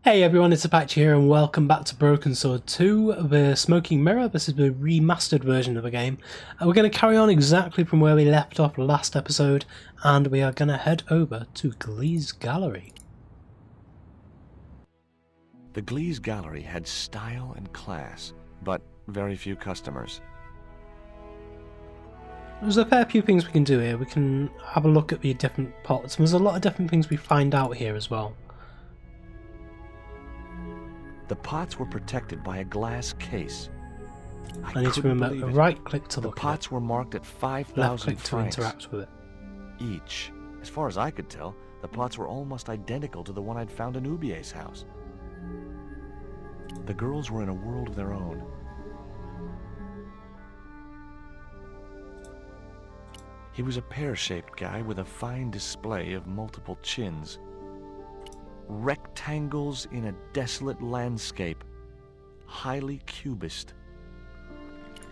Hey everyone, it's Apache here and welcome back to Broken Sword 2, the Smoking Mirror. This is the remastered version of the game. We're going to carry on exactly from where we left off last episode, and we are going to head over to Glee's Gallery. The Glee's Gallery had style and class, but very few customers. There's a fair few things we can do here. We can have a look at the different pots, and there's a lot of different things we find out here as well. The pots were protected by a glass case. I need to remember, right-click to the look pots at it. were marked at 5,000 Left-click to francs interact with it. each. As far as I could tell, the pots were almost identical to the one I'd found in Ubier's house. The girls were in a world of their own. He was a pear-shaped guy with a fine display of multiple chins. Rectangles in a desolate landscape. Highly cubist.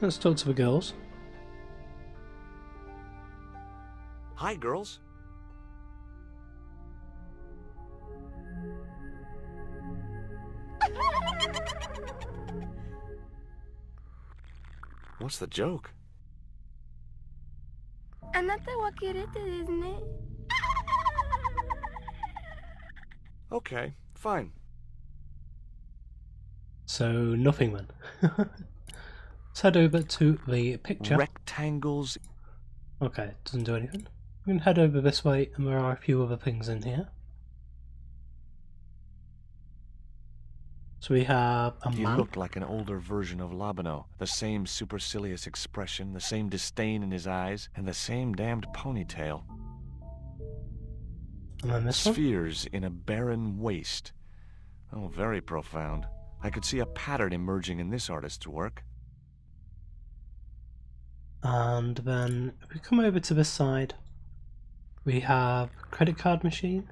Let's talk to the girls. Hi, girls. What's the joke? あなたはキレてですね。 Okay, fine. So, nothing then. Let's head over to the picture. Rectangles. Okay, it doesn't do anything. We can head over this way, and there are a few other things in here. So we have a He man. looked like an older version of Labano. The same supercilious expression, the same disdain in his eyes, and the same damned ponytail. And then this one. Spheres in a barren waste. Oh, very profound. I could see a pattern emerging in this artist's work. And then if we come over to this side, we have credit card machine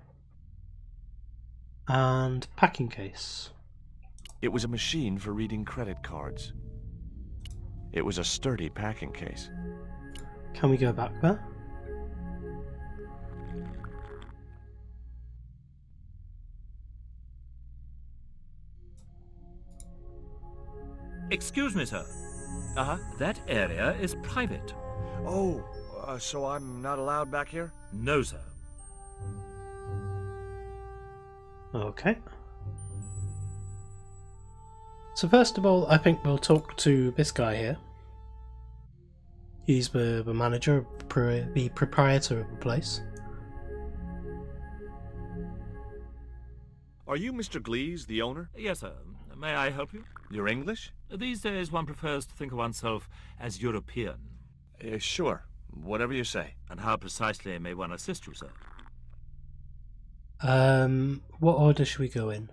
and packing case. It was a machine for reading credit cards. It was a sturdy packing case. Can we go back there? Excuse me, sir. Uh-huh. That area is private. Oh, so I'm not allowed back here? No, sir. Okay. So first of all, I think we'll talk to this guy here. He's the manager, the proprietor of the place. Are you Mr. Glees, the owner? Yes, sir. May I help you? You're English? These days one prefers to think of oneself as European. Sure. Whatever you say. And how precisely may one assist you, sir? What order should we go in?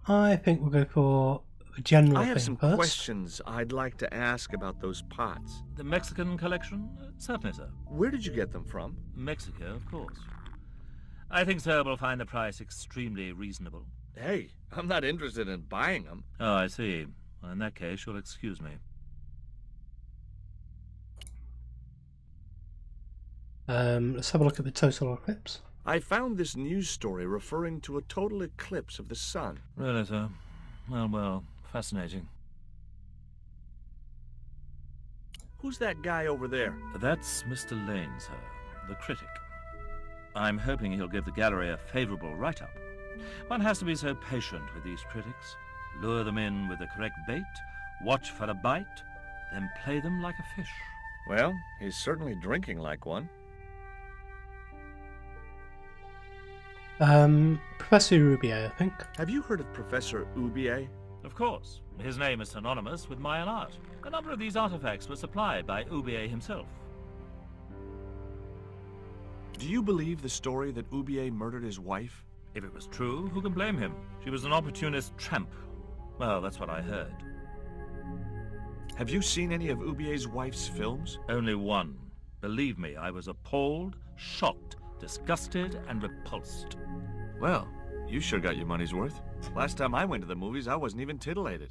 I think we'll go for a general I have thing some first. questions I'd like to ask about those pots. The Mexican collection? Certainly, sir. Where did you get them from? Mexico, of course. I think sir will find the price extremely reasonable. Hey, I'm not interested in buying them. Oh, I see. Well, in that case, you'll excuse me. Let's have a look at the total eclipse. I found this news story referring to a total eclipse of the sun. Really, sir? Well, fascinating. Who's that guy over there? That's Mr. Lane, sir, the critic. I'm hoping he'll give the gallery a favourable write-up. One has to be so patient with these critics. Lure them in with the correct bait, watch for a bite, then play them like a fish. Well, he's certainly drinking like one. Professor Rubier, I think. Have you heard of Professor Ubier? Of course. His name is synonymous with Mayan art. A number of these artifacts were supplied by Ubier himself. Do you believe the story that Ubier murdered his wife? If it was true, who can blame him? She was an opportunist tramp. Well, that's what I heard. Have you seen any of Ubier's wife's films? Only one. Believe me, I was appalled, shocked, disgusted, and repulsed. Well, you sure got your money's worth. Last time I went to the movies, I wasn't even titillated.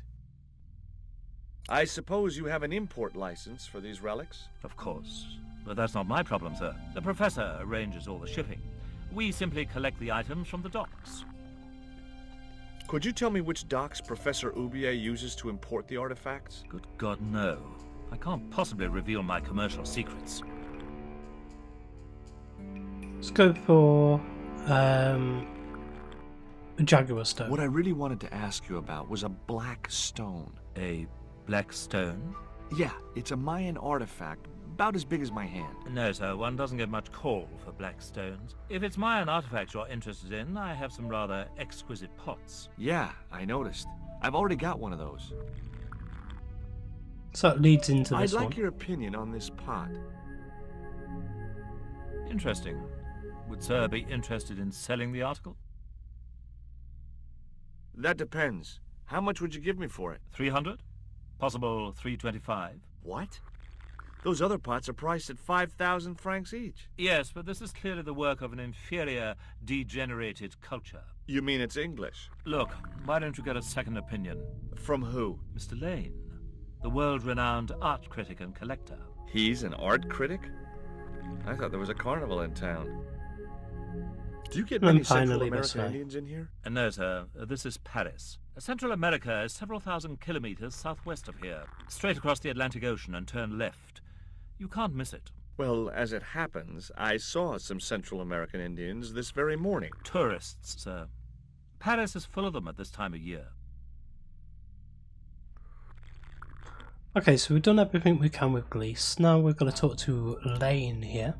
I suppose you have an import license for these relics? Of course. But that's not my problem, sir. The professor arranges all the shipping. We simply collect the items from the docks. Could you tell me which docks Professor Ubier uses to import the artifacts? Good God, no. I can't possibly reveal my commercial secrets. Let's go for a jaguar stone. What I really wanted to ask you about was a black stone. A black stone? Yeah, it's a Mayan artifact, about as big as my hand. No, sir, one doesn't get much call for black stones. If it's Mayan artifacts you're interested in, I have some rather exquisite pots. Yeah, I noticed. I've already got one of those. So it leads into I'd this like one. your opinion on this pot. Interesting. Would sir be interested in selling the article? That depends. How much would you give me for it? 300? Possible 325? What? Those other pots are priced at 5,000 francs each. Yes, but this is clearly the work of an inferior, degenerated culture. You mean it's English? Look, why don't you get a second opinion? From who? Mr. Lane, the world-renowned art critic and collector. He's an art critic? I thought there was a carnival in town. Do you get And many Central finally this American way. Indians in here? No, sir, this is Paris. Central America is several thousand kilometers southwest of here. Straight across the Atlantic Ocean and turn left. You can't miss it. Well, as it happens, I saw some Central American Indians this very morning. Tourists, sir. Paris is full of them at this time of year. Okay, so we've done everything we can with Gleese. Now we've got to talk to Lane here.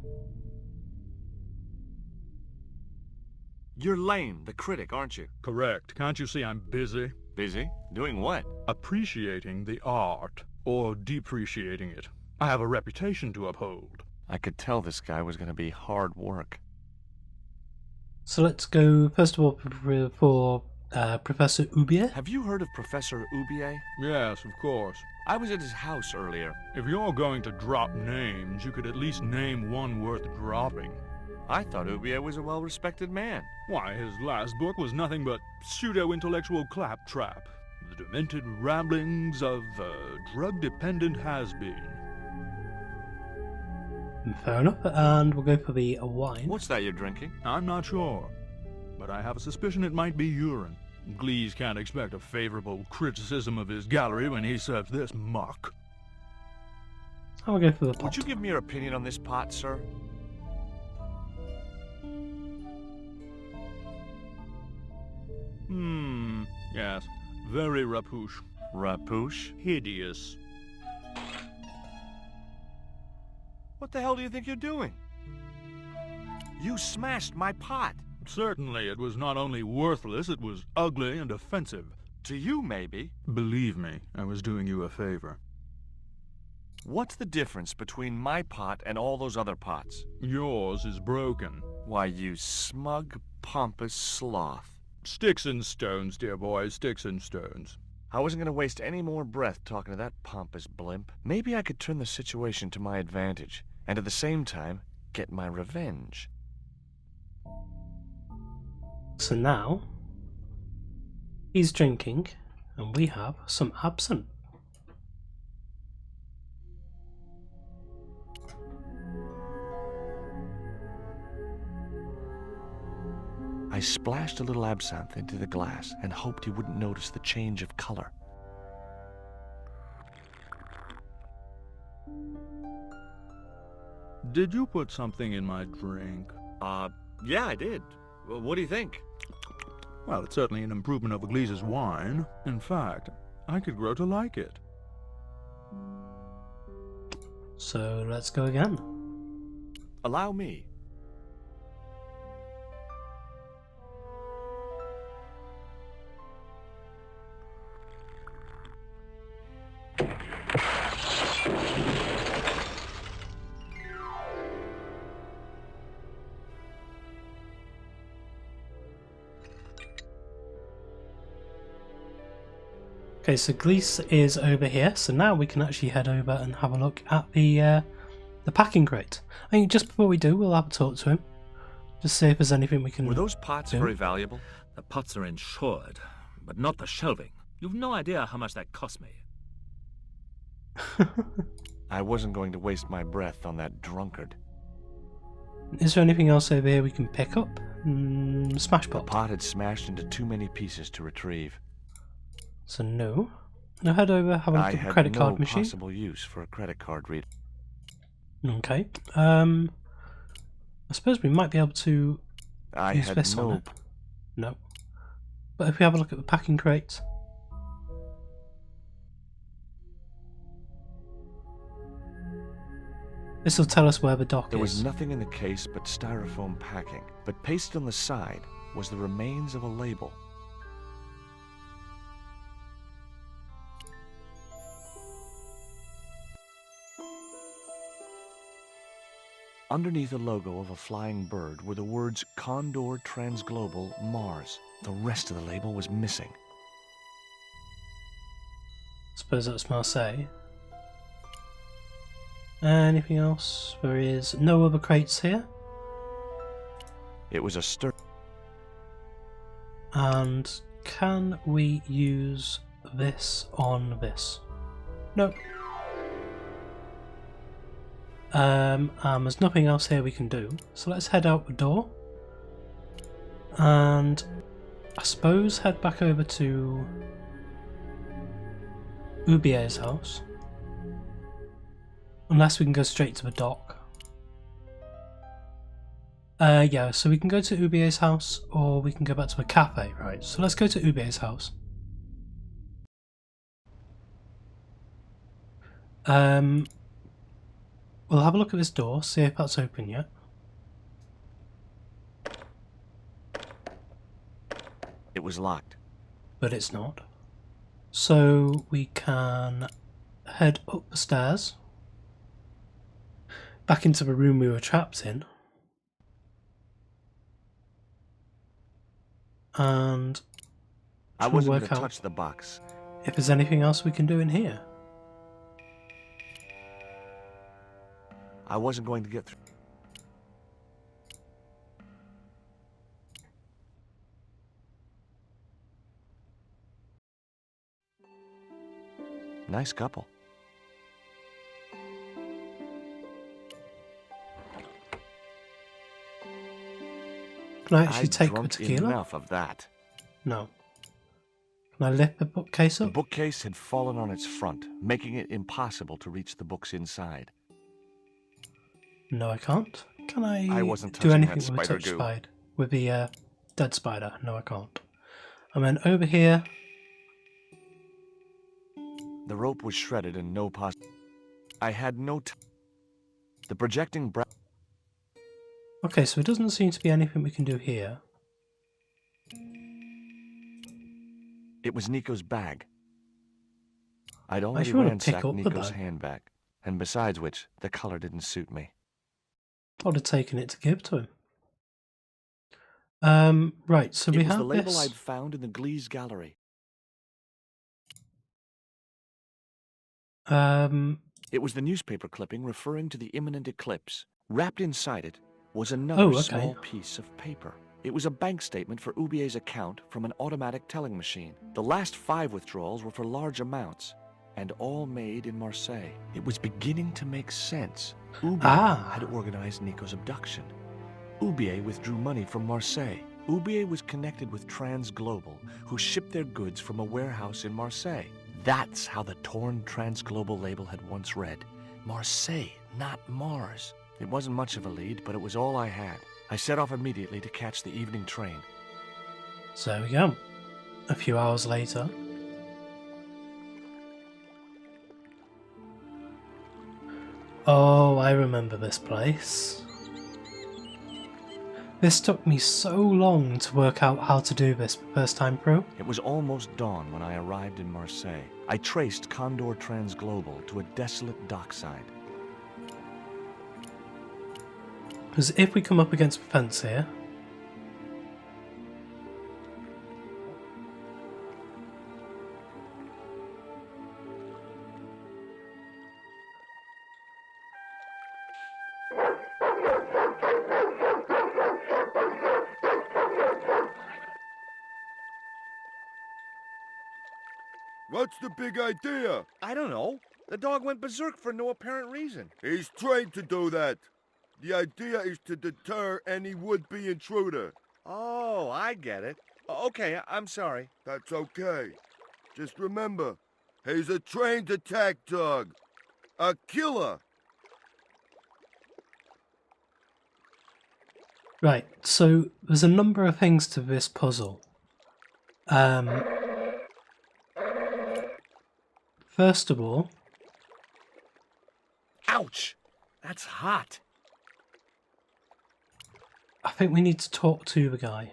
You're Lane, the critic, aren't you? Correct. Can't you see I'm busy? Busy? Doing what? Appreciating the art, or depreciating it. I have a reputation to uphold. I could tell this guy was going to be hard work. So let's go first of all for Professor Ubier. Have you heard of Professor Ubier? Yes, of course. I was at his house earlier. If you're going to drop names, you could at least name one worth dropping. I thought Ubier was a well-respected man. Why, his last book was nothing but pseudo-intellectual claptrap. The demented ramblings of a drug-dependent has-been. Fair enough, and we'll go for the wine. What's that you're drinking? I'm not sure, but I have a suspicion it might be urine. Glees can't expect a favorable criticism of his gallery when he serves this muck. I'll go for the pot. Would you give me your opinion on this pot, sir? Yes. Very rapouche. Rapouche? Hideous. What the hell do you think you're doing? You smashed my pot. Certainly, it was not only worthless, it was ugly and offensive. To you, maybe. Believe me, I was doing you a favor. What's the difference between my pot and all those other pots? Yours is broken. Why, you smug, pompous sloth. Sticks and stones, dear boy, sticks and stones. I wasn't going to waste any more breath talking to that pompous blimp. Maybe I could turn the situation to my advantage, and at the same time, get my revenge. So now, he's drinking, and we have some absinthe. I splashed a little absinthe into the glass and hoped he wouldn't notice the change of color. Did you put something in my drink? Yeah, I did. Well, what do you think? Well, it's certainly an improvement over Gleese's wine. In fact, I could grow to like it. So let's go again. Allow me. Okay, so Gleese is over here, so now we can actually head over and have a look at the packing crate. I think just before we do, we'll have a talk to him. Just see if there's anything we can Were those pots do. very valuable? The pots are insured, but not the shelving. You've no idea how much that cost me. I wasn't going to waste my breath on that drunkard. Is there anything else over here we can pick up? Smash The pot. pot had smashed into too many pieces to retrieve. So no. Now head over, have a look I at the had credit no card machine. possible use for a credit card reader. Okay. I suppose we might be able to I use had this on no. it. No. But if we have a look at the packing crates. This will tell us where the dock There is. was nothing in the case but styrofoam packing, but pasted on the side was the remains of a label. Underneath the logo of a flying bird were the words Condor Transglobal Mars. The rest of the label was missing. Suppose that's Marseille. Anything else? There is no other crates here. It was a stir. And can we use this on this? Nope. There's nothing else here we can do. So let's head out the door. And I suppose head back over to Ubier's house. Unless we can go straight to the dock. Yeah, so we can go to Ubier's house or we can go back to a cafe, right? So let's go to Ubier's house. We'll have a look at this door, see if that's open yet. It was locked. But it's not. So we can head up the stairs. Back into the room we were trapped in. And I wasn't work going to out touch the box. if there's anything else we can do in here. I wasn't going to get through. Nice couple. Can I actually take the drunk tequila? enough of that. No. Can I lift the bookcase The up? bookcase had fallen on its front, making it impossible to reach the books inside. No, I can't. Can I wasn't do touching anything that with a spider touch goo. spide? With the dead spider? No, I can't. And then over here. The rope was shredded and no I had no time. The projecting Okay, so it doesn't seem to be anything we can do here. It was Nico's bag. I'd already actually want to pick ransacked up the Nico's bag. handbag, and besides which, the color didn't suit me. I would have taken it to give to him. Right, so we It was have the label this. I'd found in the Glee's gallery. It was the newspaper clipping referring to the imminent eclipse. Wrapped inside it was another okay. small piece of paper. It was a bank statement for Ubier's account from an automatic telling machine. The last 5 withdrawals were for large amounts, and all made in Marseille. It was beginning to make sense. Ubier had organized Nico's abduction. Ubier withdrew money from Marseille. Ubier was connected with Transglobal, who shipped their goods from a warehouse in Marseille. That's how the torn Transglobal label had once read. Marseille, not Mars. It wasn't much of a lead, but it was all I had. I set off immediately to catch the evening train. So there we go. A few hours later. Oh, I remember this place. This took me so long to work out how to do this first time through. It was almost dawn when I arrived in Marseille. I traced Condor Transglobal to a desolate dockside. Because if we come up against the fence here... What's the big idea? I don't know. The dog went berserk for no apparent reason. He's trained to do that. The idea is to deter any would-be intruder. Oh, I get it. Okay, I'm sorry. That's okay. Just remember, he's a trained attack dog. A killer. Right, so there's a number of things to this puzzle. First of all... Ouch! That's hot. I think we need to talk to the guy.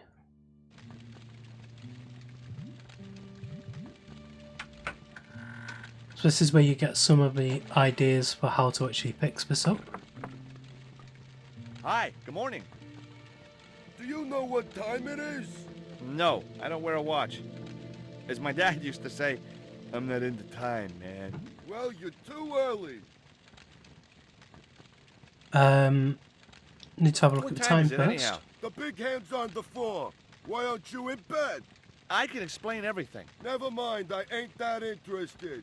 So this is where you get some of the ideas for how to actually fix this up. Hi, good morning. Do you know what time it is? No, I don't wear a watch. As my dad used to say, I'm not into time, man. Well, you're too early. Need to have a look What at the time time is it, first. anyhow? The big hand's on the floor. Why aren't you in bed? I can explain everything. Never mind, I ain't that interested.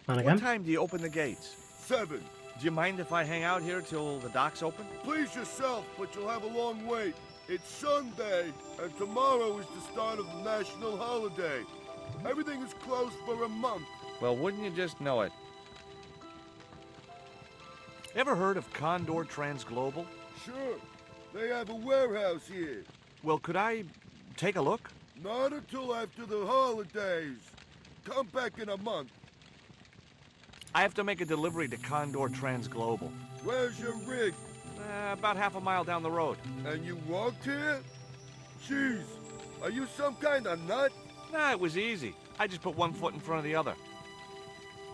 And What again. time do you open the gates? 7. Do you mind if I hang out here till the docks open? Please yourself, but you'll have a long wait. It's Sunday, and tomorrow is the start of the national holiday. Everything is closed for a month. Well, wouldn't you just know it? Ever heard of Condor Transglobal? Sure, they have a warehouse here. Well, could I take a look? Not until after the holidays. Come back in a month. I have to make a delivery to Condor Transglobal. Where's your rig? About half a mile down the road. And you walked here? Jeez, are you some kind of nut? Nah, it was easy. I just put one foot in front of the other.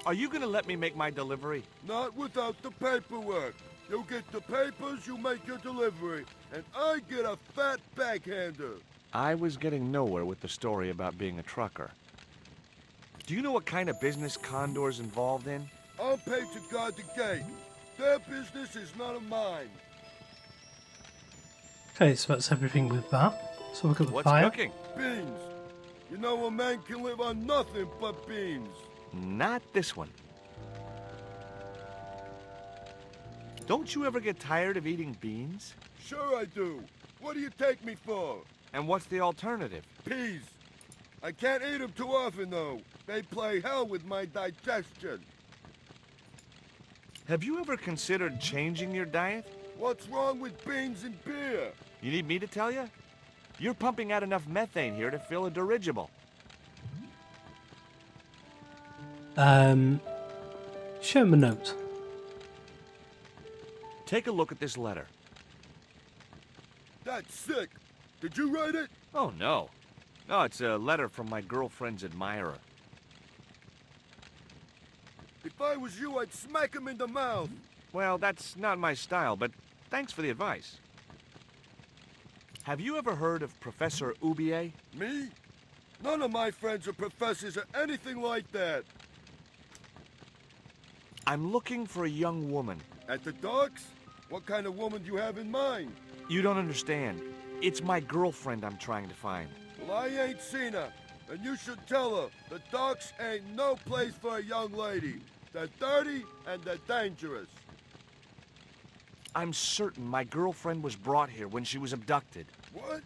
Are you gonna let me make my delivery? Not without the paperwork. You get the papers, you make your delivery, and I get a fat backhander. I was getting nowhere with the story about being a trucker. Do you know what kind of business Condor's involved in? I'm paid to guard the gate. Their business is none of mine. Okay, so that's everything with that. So look at the What's fire. cooking? Beans. You know a man can live on nothing but beans. Not this one. Don't you ever get tired of eating beans? Sure I do. What do you take me for? And what's the alternative? Peas. I can't eat them too often, though. They play hell with my digestion. Have you ever considered changing your diet? What's wrong with beans and beer? You need me to tell you? You're pumping out enough methane here to fill a dirigible. Show him a note. Take a look at this letter. That's sick. Did you write it? Oh, no. No, it's a letter from my girlfriend's admirer. If I was you, I'd smack him in the mouth. Well, that's not my style, but thanks for the advice. Have you ever heard of Professor Oubier? Me? None of my friends are professors or anything like that. I'm looking for a young woman. At the docks? What kind of woman do you have in mind? You don't understand. It's my girlfriend I'm trying to find. Well, I ain't seen her, and you should tell her the docks ain't no place for a young lady. They're dirty and they're dangerous. I'm certain my girlfriend was brought here when she was abducted. What?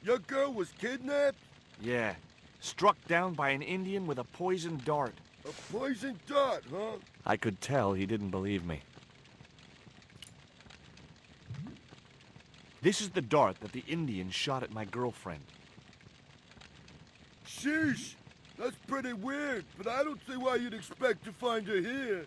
Your girl was kidnapped? Yeah, struck down by an Indian with a poisoned dart. A poison dart, huh? I could tell he didn't believe me. This is the dart that the Indian shot at my girlfriend. Sheesh. That's pretty weird, but I don't see why you'd expect to find her here.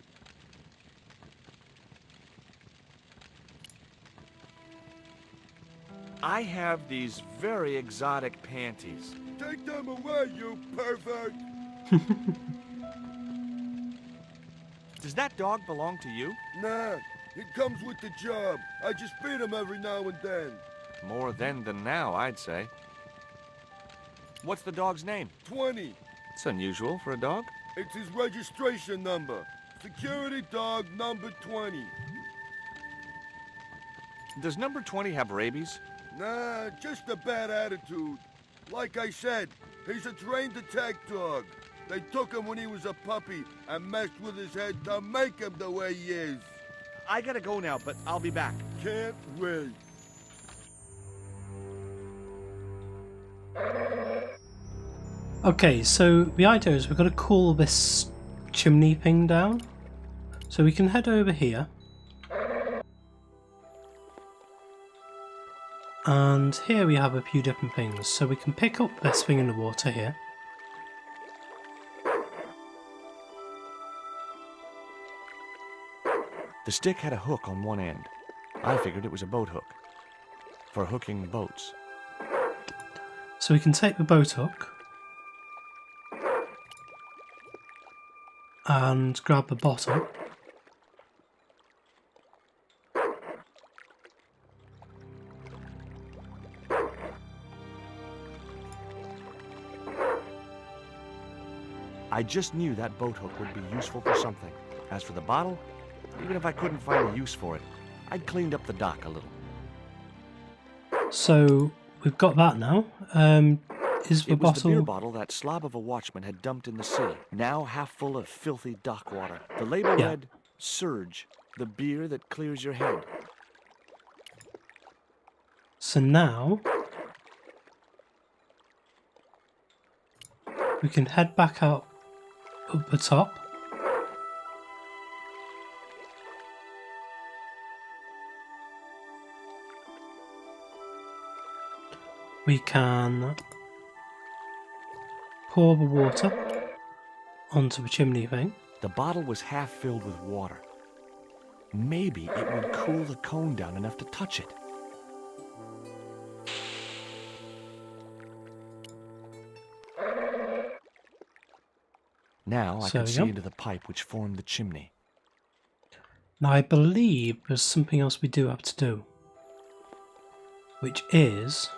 I have these very exotic panties. Take them away, you pervert. Does that dog belong to you? Nah, it comes with the job. I just feed him every now and then. More then than now, I'd say. What's the dog's name? 20. It's unusual for a dog. It's his registration number. Security dog number 20. Does number 20 have rabies? Nah, just a bad attitude. Like I said, he's a trained attack dog. They took him when he was a puppy and messed with his head to make him the way he is. I gotta go now, but I'll be back. Can't wait. Okay, so the idea is we've got to cool this chimney thing down. So we can head over here. And here we have a few different things. So we can pick up this thing in the water here. The stick had a hook on one end. I figured it was a boat hook. For hooking boats. So we can take the boat hook. And grab the bottle. I just knew that boat hook would be useful for something. As for the bottle, even if I couldn't find a use for it, I'd cleaned up the dock a little. So we've got that now. Is the It was the beer bottle... bottle that slob of a watchman had dumped in the sea, now half full of filthy dock water. The label Yeah. read, Surge, the beer that clears your head. So now we can head back out up the top. We can pour the water onto the chimney thing. The bottle was half filled with water. Maybe it would cool the cone down enough to touch it. Now I So could we see go. into the pipe which formed the chimney. Now I believe there's something else we do have to do, which is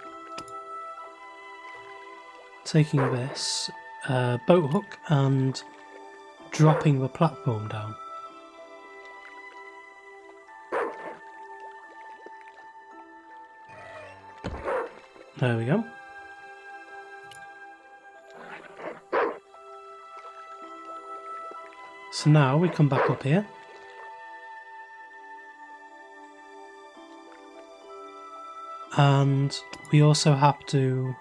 taking this boat hook and dropping the platform down. There we go. So now we come back up here. And we also have to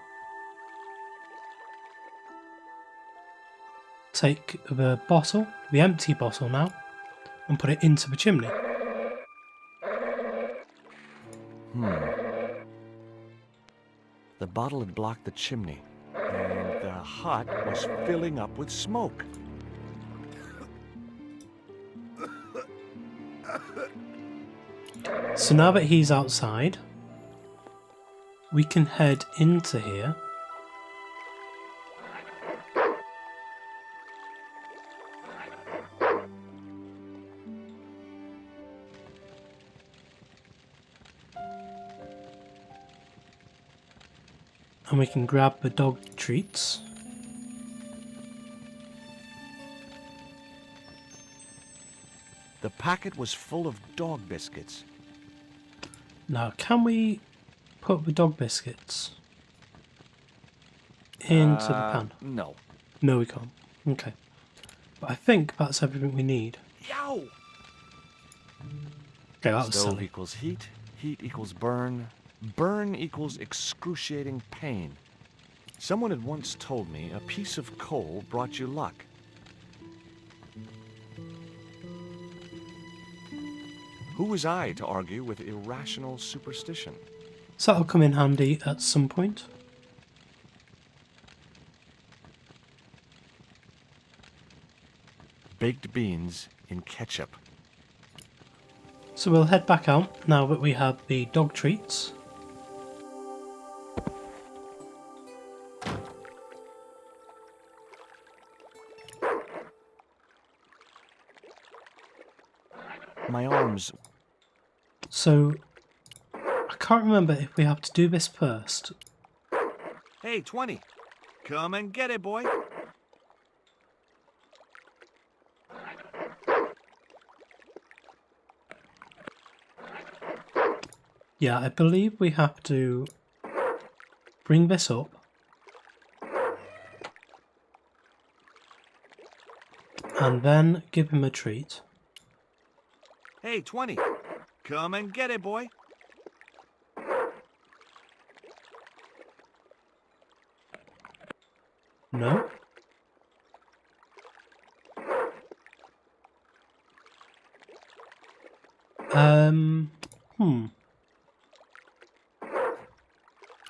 take the bottle, the empty bottle now, and put it into the chimney. The bottle had blocked the chimney, and the hut was filling up with smoke. So now that he's outside, we can head into here. And we can grab the dog treats. The packet was full of dog biscuits. Now, can we put the dog biscuits into the pan? No. No, we can't. Okay. But I think that's everything we need. Yow! Okay, that was Stove silly. equals heat, heat equals burn, burn equals excruciating pain. Someone had once told me a piece of coal brought you luck. Who was I to argue with irrational superstition? So that'll come in handy at some point. Baked beans in ketchup. So we'll head back out now that we have the dog treats. My arms. So I can't remember if we have to do this first. Hey, 20. Come and get it, boy. Yeah, I believe we have to bring this up. And then give him a treat. Hey, 20. Come and get it, boy. No?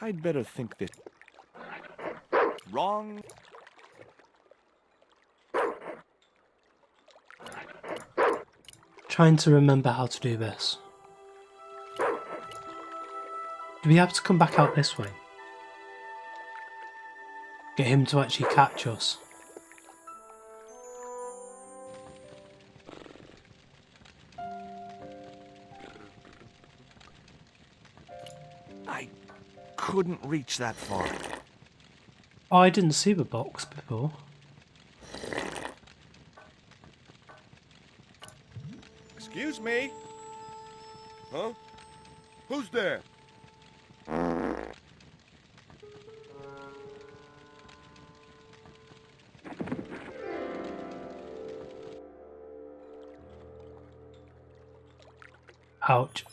I'd better think this. Wrong. Trying to remember how to do this. Do we have to come back out this way? Get him to actually catch us. I couldn't reach that far. Oh, I didn't see the box before. Excuse me? Huh? Who's there? Ouch.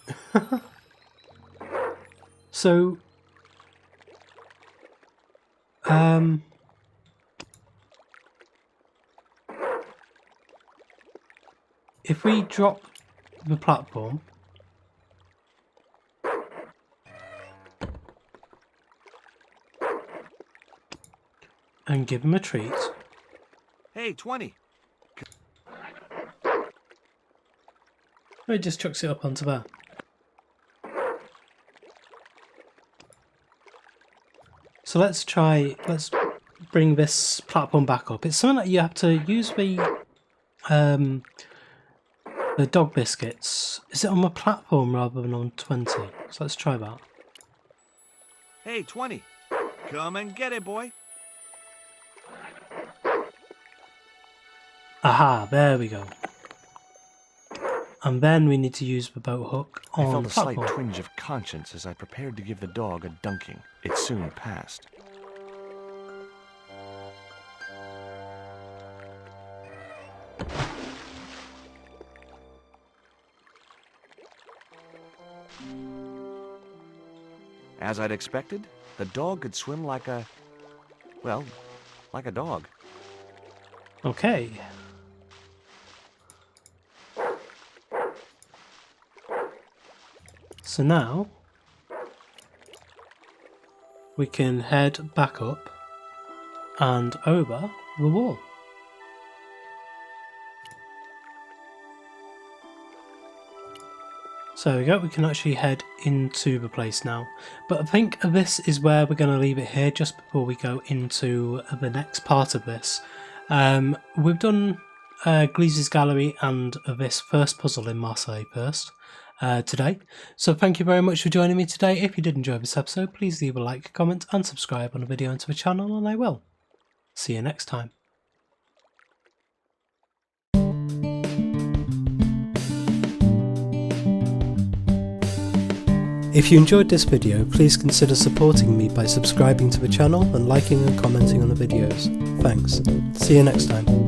So, if we drop the platform and give him a treat. Hey, 20. It just chucks it up onto there. So let's bring this platform back up. It's something that you have to use the dog biscuits. Is it on the platform rather than on 20? So let's try that. Hey, 20. Come and get it, boy. Aha, there we go. And then we need to use the boat hook I on felt the a slight platform. twinge of conscience as I prepared to give the dog a dunking. It soon passed. As I'd expected, the dog could swim like a dog. Okay. So now we can head back up and over the wall. So there we go, we can actually head into the place now. But I think this is where we're going to leave it here just before we go into the next part of this. We've done Gleese's Gallery and this first puzzle in Marseille first today. So thank you very much for joining me today. If you did enjoy this episode, please leave a like, comment and subscribe on the video and to the channel, and I will see you next time. If you enjoyed this video, please consider supporting me by subscribing to the channel and liking and commenting on the videos. Thanks. See you next time.